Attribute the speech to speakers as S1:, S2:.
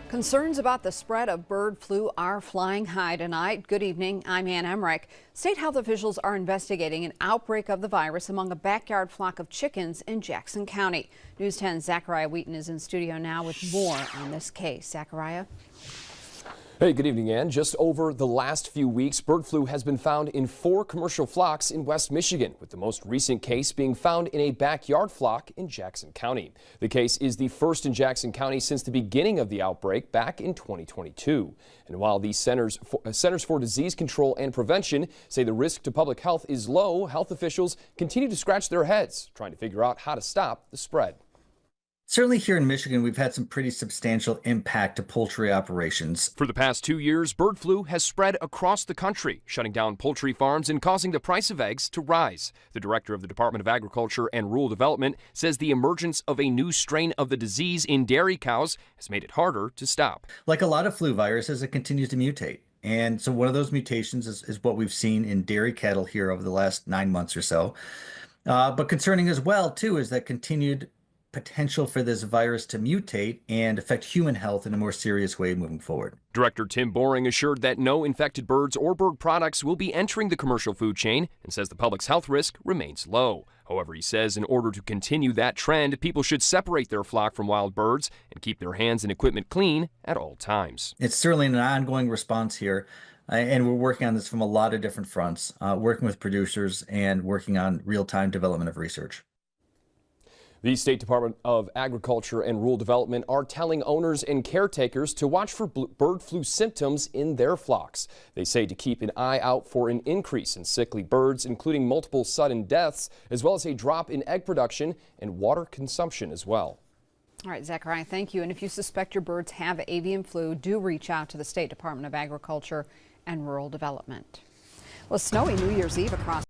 S1: Concerns about the spread of bird flu are flying high tonight. Good evening, I'm Ann Emmerich. State health officials are investigating an outbreak of the virus among a backyard flock of chickens in Jackson County. News 10's Zachariah Wheaton is in studio now with more on this case. Zachariah?
S2: Hey, good evening, Ann. Just over the last few weeks, bird flu has been found in 4 commercial flocks in West Michigan, with the most recent case being found in a backyard flock in Jackson County. The case is the first in Jackson County since the beginning of the outbreak back in 2022. And while the Centers for Disease Control and Prevention say the risk to public health is low, health officials continue to scratch their heads trying to figure out how to stop the spread.
S3: Certainly here in Michigan, we've had some pretty substantial impact to poultry operations.
S2: For the past 2 years, bird flu has spread across the country, shutting down poultry farms and causing the price of eggs to rise. The director of the Department of Agriculture and Rural Development says the emergence of a new strain of the disease in dairy cows has made it harder to stop.
S3: Like a lot of flu viruses, it continues to mutate. And so one of those mutations is what we've seen in dairy cattle here over the last 9 months or so. But concerning as well, too, is that continued potential for this virus to mutate and affect human health in a more serious way moving forward.
S2: Director Tim Boring assured that no infected birds or bird products will be entering the commercial food chain and says the public's health risk remains low. However, he says in order to continue that trend, people should separate their flock from wild birds and keep their hands and equipment clean at all times.
S3: It's certainly an ongoing response here. And we're working on this from a lot of different fronts, working with producers and working on real-time development of research.
S2: The State Department of Agriculture and Rural Development are telling owners and caretakers to watch for bird flu symptoms in their flocks. They say to keep an eye out for an increase in sickly birds, including multiple sudden deaths, as well as a drop in egg production and water consumption as well.
S1: All right, Zachariah, thank you. And if you suspect your birds have avian flu, do reach out to the State Department of Agriculture and Rural Development. Well, snowy New Year's Eve across